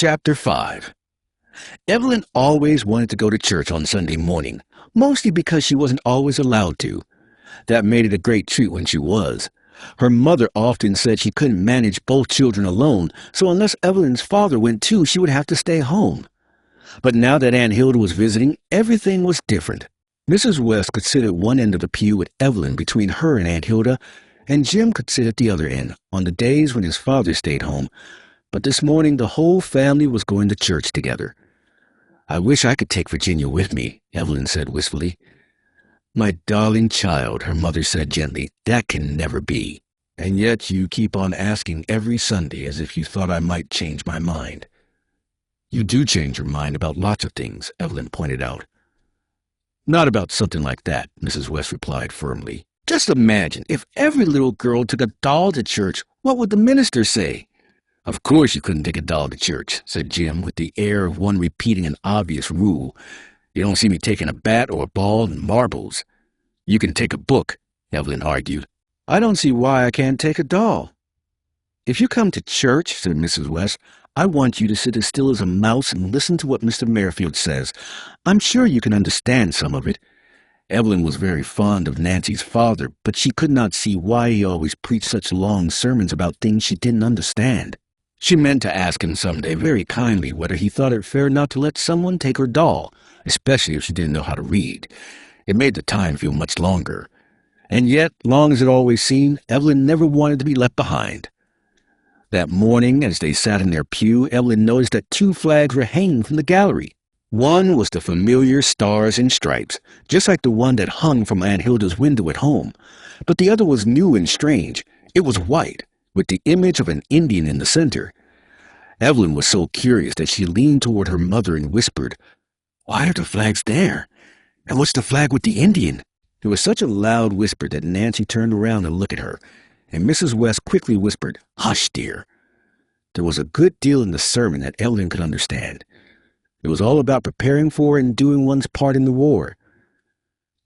Chapter 5. Evelyn always wanted to go to church on Sunday morning, mostly because she wasn't always allowed to. That made it a great treat when she was. Her mother often said she couldn't manage both children alone, so unless Evelyn's father went too, she would have to stay home. But now that Aunt Hilda was visiting, everything was different. Mrs. West could sit at one end of the pew with Evelyn between her and Aunt Hilda, and Jim could sit at the other end on the days when his father stayed home. But this morning the whole family was going to church together. "I wish I could take Virginia with me," Evelyn said wistfully. "My darling child," her mother said gently, "that can never be. And yet you keep on asking every Sunday as if you thought I might change my mind." "You do change your mind about lots of things," Evelyn pointed out. "Not about something like that," Mrs. West replied firmly. "Just imagine, if every little girl took a doll to church, what would the minister say?" "Of course you couldn't take a doll to church," said Jim, with the air of one repeating an obvious rule. "You don't see me taking a bat or a ball and marbles." "You can take a book," Evelyn argued. "I don't see why I can't take a doll." "If you come to church," said Mrs. West, "I want you to sit as still as a mouse and listen to what Mr. Merrifield says. I'm sure you can understand some of it." Evelyn was very fond of Nancy's father, but she could not see why he always preached such long sermons about things she didn't understand. She meant to ask him someday very kindly whether he thought it fair not to let someone take her doll, especially if she didn't know how to read. It made the time feel much longer. And yet, long as it always seemed, Evelyn never wanted to be left behind. That morning, as they sat in their pew, Evelyn noticed that 2 flags were hanging from the gallery. One was the familiar Stars and Stripes, just like the one that hung from Aunt Hilda's window at home. But the other was new and strange. It was white, with the image of an Indian in the center. Evelyn was so curious that she leaned toward her mother and whispered, "Why are the flags there? And what's the flag with the Indian?" It was such a loud whisper that Nancy turned around to look at her, and Mrs. West quickly whispered, "Hush, dear." There was a good deal in the sermon that Evelyn could understand. It was all about preparing for and doing one's part in the war.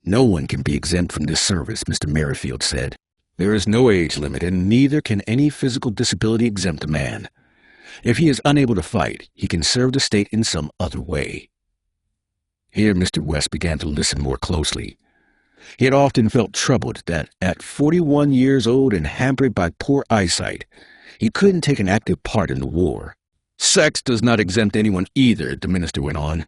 "No one can be exempt from this service," Mr. Merrifield said. "There is no age limit, and neither can any physical disability exempt a man. If he is unable to fight, he can serve the state in some other way." Here Mr. West began to listen more closely. He had often felt troubled that, at 41 years old and hampered by poor eyesight, he couldn't take an active part in the war. "Sex does not exempt anyone either," the minister went on.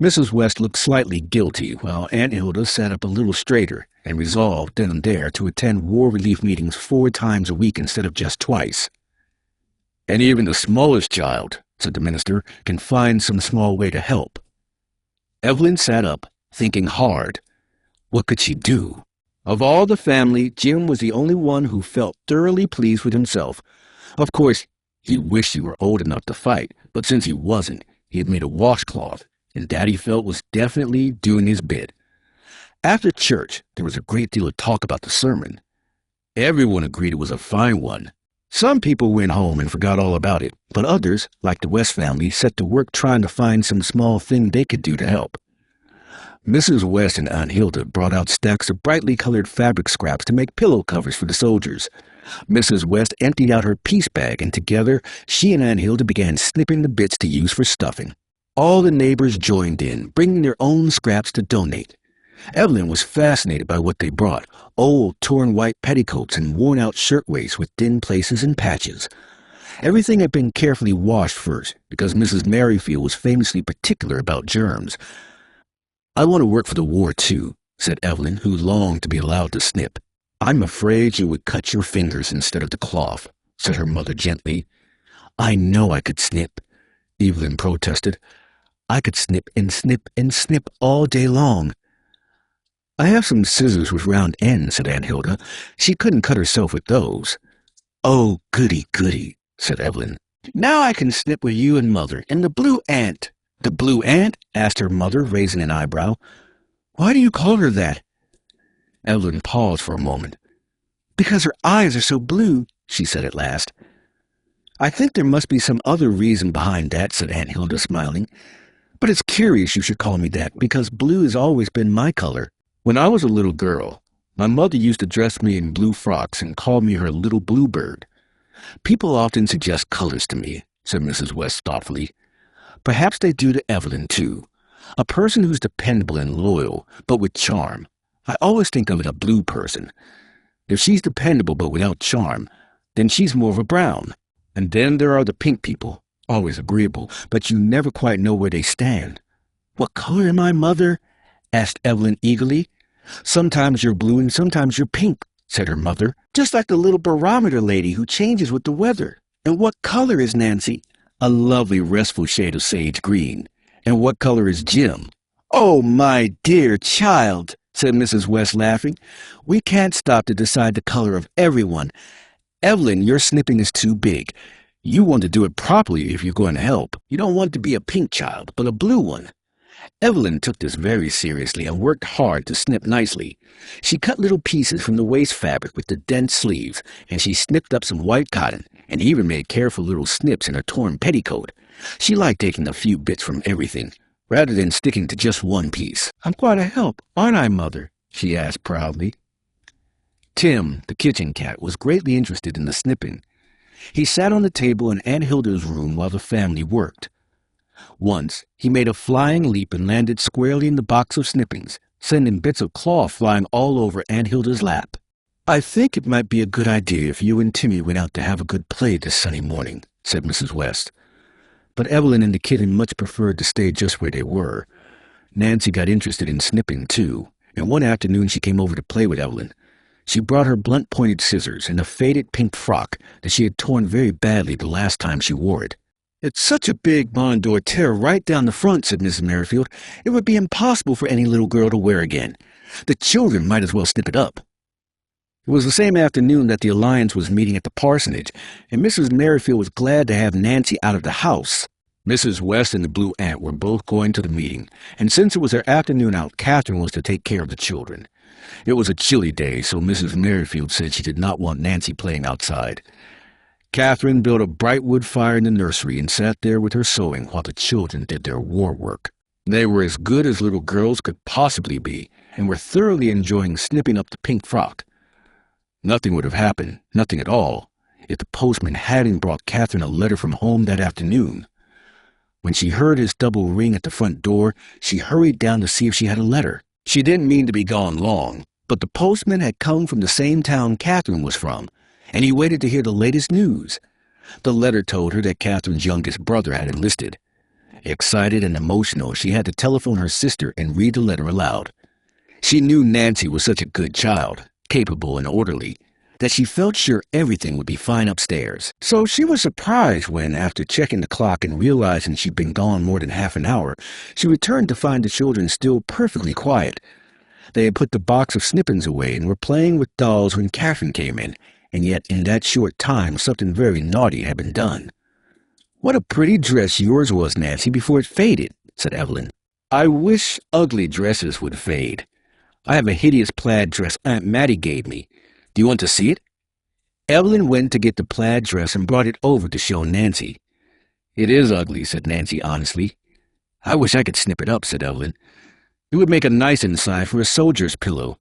Mrs. West looked slightly guilty, while Aunt Hilda sat up a little straighter and resolved then and there to attend war relief meetings 4 times a week instead of just twice. "And even the smallest child," said the minister, "can find some small way to help." Evelyn sat up, thinking hard. What could she do? Of all the family, Jim was the only one who felt thoroughly pleased with himself. Of course, he wished he were old enough to fight, but since he wasn't, he had made a washcloth, and Daddy felt was definitely doing his bit. After church, there was a great deal of talk about the sermon. Everyone agreed it was a fine one. Some people went home and forgot all about it, but others, like the West family, set to work trying to find some small thing they could do to help. Mrs. West and Aunt Hilda brought out stacks of brightly colored fabric scraps to make pillow covers for the soldiers. Mrs. West emptied out her piece bag, and together she and Aunt Hilda began snipping the bits to use for stuffing. All the neighbors joined in, bringing their own scraps to donate. Evelyn was fascinated by what they brought, old torn white petticoats and worn-out shirtwaists with thin places and patches. Everything had been carefully washed first, because Mrs. Merrifield was famously particular about germs. "I want to work for the war, too," said Evelyn, who longed to be allowed to snip. "I'm afraid you would cut your fingers instead of the cloth," said her mother gently. "I know I could snip," Evelyn protested. "I could snip and snip and snip all day long." "I have some scissors with round ends," said Aunt Hilda. "She couldn't cut herself with those." "Oh, goody, goody," said Evelyn. "Now I can snip with you and Mother and the blue ant." "The blue ant?" asked her mother, raising an eyebrow. "Why do you call her that?" Evelyn paused for a moment. "Because her eyes are so blue," she said at last. "I think there must be some other reason behind that," said Aunt Hilda, smiling. "But it's curious you should call me that, because blue has always been my color. When I was a little girl, my mother used to dress me in blue frocks and call me her little bluebird. People often suggest colors to me, said Mrs. West thoughtfully. Perhaps they do to Evelyn, too. A person who's dependable and loyal, but with charm. I always think of it a blue person. If she's dependable but without charm, then she's more of a brown. And then there are the pink people, always agreeable, but you never quite know where they stand. What color am I, Mother? Asked Evelyn eagerly. Sometimes you're blue and sometimes you're pink, said her mother, just like the little barometer lady who changes with the weather. And what color is Nancy? A lovely, restful shade of sage green. And what color is Jim? Oh, my dear child, said Mrs. West, laughing. We can't stop to decide the color of everyone. Evelyn, your snipping is too big. You want to do it properly if you're going to help. You don't want to be a pink child, but a blue one. Evelyn took this very seriously and worked hard to snip nicely. She cut little pieces from the waist fabric with the dense sleeves, and she snipped up some white cotton, and even made careful little snips in her torn petticoat. She liked taking a few bits from everything, rather than sticking to just one piece. I'm quite a help, aren't I, Mother? She asked proudly. Tim, the kitchen cat, was greatly interested in the snipping. He sat on the table in Aunt Hilda's room while the family worked. Once, he made a flying leap and landed squarely in the box of snippings, sending bits of cloth flying all over Aunt Hilda's lap. I think it might be a good idea if you and Timmy went out to have a good play this sunny morning, said Mrs. West. But Evelyn and the kitten much preferred to stay just where they were. Nancy got interested in snipping, too, and one afternoon she came over to play with Evelyn. She brought her blunt-pointed scissors and a faded pink frock that she had torn very badly the last time she wore it. It's such a big Mont d'Or right down the front, said Mrs. Merrifield. It would be impossible for any little girl to wear again. The children might as well snip it up. It was the same afternoon that the Alliance was meeting at the parsonage, and Mrs. Merrifield was glad to have Nancy out of the house. Mrs. West and the Blue Aunt were both going to the meeting, and since it was their afternoon out, Catherine was to take care of the children. It was a chilly day, so Mrs. Merrifield said she did not want Nancy playing outside. Catherine built a bright wood fire in the nursery and sat there with her sewing while the children did their war work. They were as good as little girls could possibly be, and were thoroughly enjoying snipping up the pink frock. Nothing would have happened, nothing at all, if the postman hadn't brought Catherine a letter from home that afternoon. When she heard his double ring at the front door, she hurried down to see if she had a letter. She didn't mean to be gone long, but the postman had come from the same town Catherine was from, and he waited to hear the latest news. The letter told her that Catherine's youngest brother had enlisted. Excited and emotional, she had to telephone her sister and read the letter aloud. She knew Nancy was such a good child, capable and orderly, that she felt sure everything would be fine upstairs. So she was surprised when, after checking the clock and realizing she'd been gone more than half an hour, she returned to find the children still perfectly quiet. They had put the box of snippings away and were playing with dolls when Catherine came in, and yet in that short time something very naughty had been done. What a pretty dress yours was, Nancy, before it faded, said Evelyn. I wish ugly dresses would fade. I have a hideous plaid dress Aunt Mattie gave me. Do you want to see it? Evelyn went to get the plaid dress and brought it over to show Nancy. It is ugly, said Nancy honestly. I wish I could snip it up, said Evelyn. It would make a nice inside for a soldier's pillow.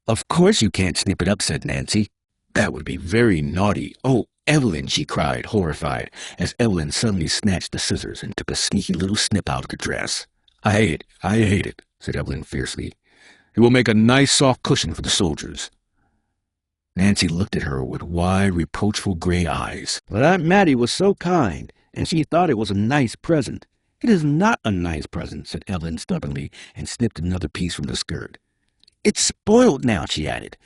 Of course you can't snip it up, said Nancy. That would be very naughty. Oh, Evelyn, she cried, horrified, as Evelyn suddenly snatched the scissors and took a sneaky little snip out of the dress. I hate it, said Evelyn fiercely. It will make a nice soft cushion for the soldiers. Nancy looked at her with wide, reproachful gray eyes. But Aunt Mattie was so kind, and she thought it was a nice present. It is not a nice present, said Evelyn stubbornly, and snipped another piece from the skirt. It's spoiled now, she added.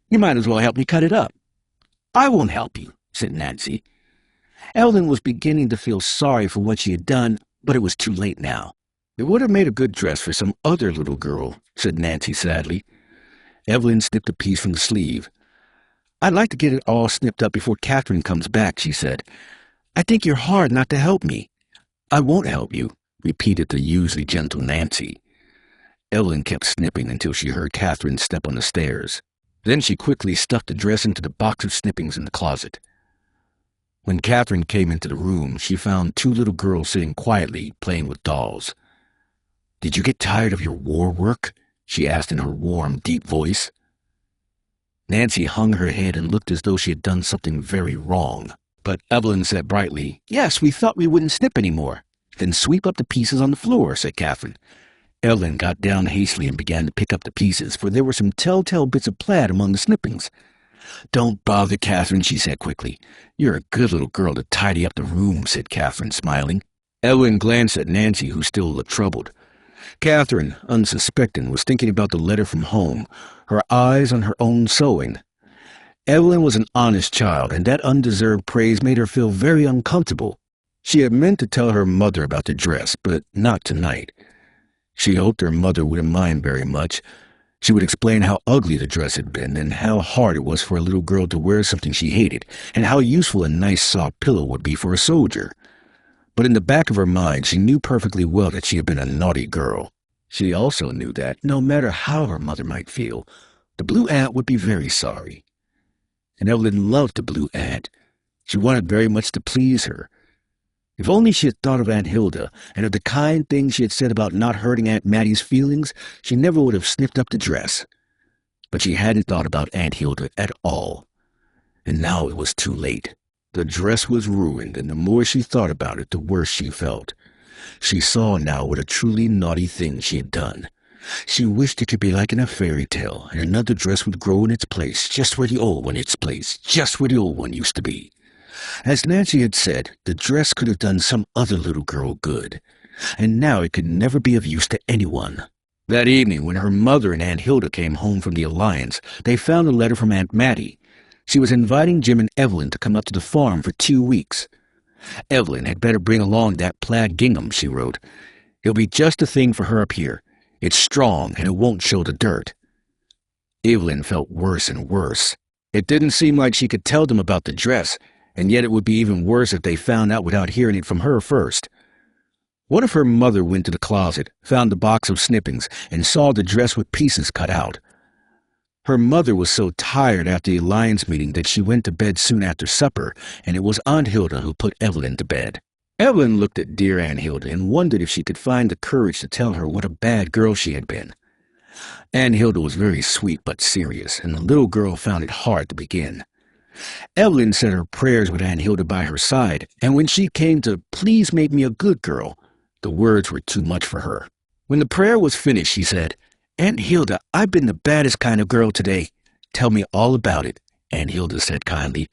You might as well help me cut it up. I won't help you, said Nancy. Evelyn was beginning to feel sorry for what she had done, but it was too late now. It would have made a good dress for some other little girl, said Nancy sadly. Evelyn snipped a piece from the sleeve. I'd like to get it all snipped up before Catherine comes back, she said. I think you're hard not to help me. I won't help you, repeated the usually gentle Nancy. Evelyn kept snipping until she heard Catherine step on the stairs. Then she quickly stuffed the dress into the box of snippings in the closet. When Catherine came into the room, she found two little girls sitting quietly, playing with dolls. Did you get tired of your war work? She asked in her warm, deep voice. Nancy hung her head and looked as though she had done something very wrong. But Evelyn said brightly, "Yes, we thought we wouldn't snip anymore." "Then sweep up the pieces on the floor," said Catherine. Evelyn got down hastily and began to pick up the pieces, for there were some telltale bits of plaid among the snippings. "Don't bother, Catherine," she said quickly. "You're a good little girl to tidy up the room," said Catherine, smiling. Evelyn glanced at Nancy, who still looked troubled. Catherine, unsuspecting, was thinking about the letter from home, her eyes on her own sewing. Evelyn was an honest child, and that undeserved praise made her feel very uncomfortable. She had meant to tell her mother about the dress, but not tonight. She hoped her mother wouldn't mind very much. She would explain how ugly the dress had been, and how hard it was for a little girl to wear something she hated, and how useful a nice soft pillow would be for a soldier. But in the back of her mind, she knew perfectly well that she had been a naughty girl. She also knew that, no matter how her mother might feel, the Blue Ant would be very sorry. And Evelyn loved the Blue Ant. She wanted very much to please her. If only she had thought of Aunt Hilda, and of the kind things she had said about not hurting Aunt Mattie's feelings, she never would have snipped up the dress. But she hadn't thought about Aunt Hilda at all. And now it was too late. The dress was ruined, and the more she thought about it, the worse she felt. She saw now what a truly naughty thing she had done. She wished it could be like in a fairy tale, and another dress would grow in its place, just where the old one used to be. As Nancy had said, the dress could have done some other little girl good, and now it could never be of use to anyone. That evening, when her mother and Aunt Hilda came home from the Alliance, they found a letter from Aunt Mattie. She was inviting Jim and Evelyn to come up to the farm for 2 weeks. Evelyn had better bring along that plaid gingham, she wrote. It'll be just the thing for her up here. It's strong, and it won't show the dirt. Evelyn felt worse and worse. It didn't seem like she could tell them about the dress, and yet it would be even worse if they found out without hearing it from her first. What if her mother went to the closet, found the box of snippings, and saw the dress with pieces cut out? Her mother was so tired after the Alliance meeting that she went to bed soon after supper, and it was Aunt Hilda who put Evelyn to bed. Evelyn looked at dear Aunt Hilda and wondered if she could find the courage to tell her what a bad girl she had been. Aunt Hilda was very sweet but serious, and the little girl found it hard to begin. Evelyn said her prayers with Aunt Hilda by her side, and when she came to "please make me a good girl," the words were too much for her. When the prayer was finished, she said, "Aunt Hilda, I've been the baddest kind of girl today. Tell me all about it," Aunt Hilda said kindly.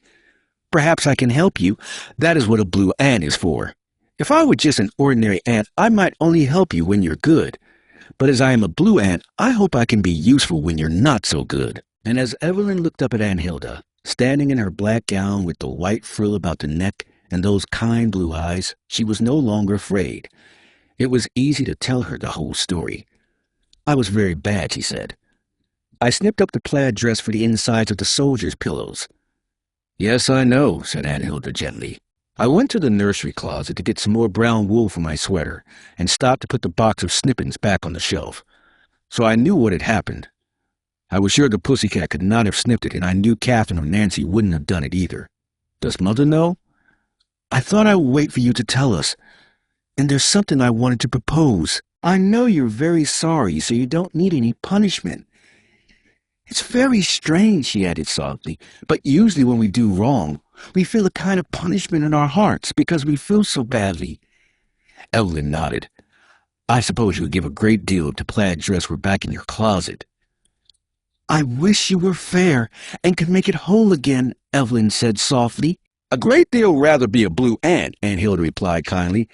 "Perhaps I can help you. That is what a blue ant is for. If I were just an ordinary ant, I might only help you when you're good. But as I am a blue ant, I hope I can be useful when you're not so good." And as Evelyn looked up at Aunt Hilda, standing in her black gown with the white frill about the neck and those kind blue eyes, she was no longer afraid. It was easy to tell her the whole story. "I was very bad," she said. "I snipped up the plaid dress for the insides of the soldiers' pillows." "Yes, I know," said Aunt Hilda gently. "I went to the nursery closet to get some more brown wool for my sweater and stopped to put the box of snippings back on the shelf. So I knew what had happened. I was sure the pussycat could not have snipped it, and I knew Catherine or Nancy wouldn't have done it either. Does Mother know? I thought I would wait for you to tell us. And there's something I wanted to propose. I know you're very sorry, so you don't need any punishment. It's very strange," she added softly, "but usually when we do wrong, we feel a kind of punishment in our hearts because we feel so badly." Evelyn nodded. "I suppose you would give a great deal if the plaid dress were back in your closet." "I wish you were fair and could make it whole again," Evelyn said softly. "A great deal rather be a blue ant," Aunt Hilda replied kindly.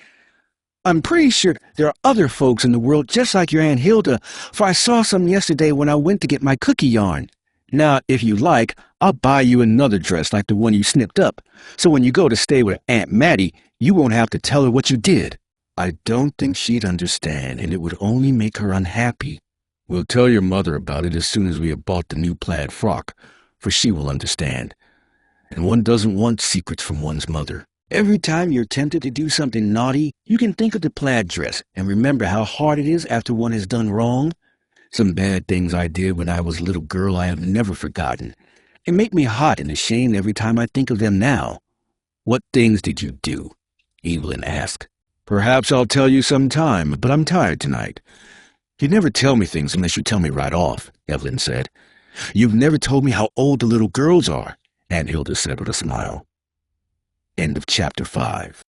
"I'm pretty sure there are other folks in the world just like your Aunt Hilda, for I saw some yesterday when I went to get my cookie yarn. Now, if you like, I'll buy you another dress like the one you snipped up, so when you go to stay with Aunt Mattie, you won't have to tell her what you did." "I don't think she'd understand, and it would only make her unhappy. We'll tell your mother about it as soon as we have bought the new plaid frock, for she will understand. And one doesn't want secrets from one's mother. Every time you're tempted to do something naughty, you can think of the plaid dress and remember how hard it is after one has done wrong. Some bad things I did when I was a little girl I have never forgotten. They make me hot and ashamed every time I think of them now." "What things did you do?" Evelyn asked. "Perhaps I'll tell you some time, but I'm tired tonight." "You never tell me things unless you tell me right off," Evelyn said. "You've never told me how old the little girls are," Aunt Hilda said with a smile. End of chapter 5.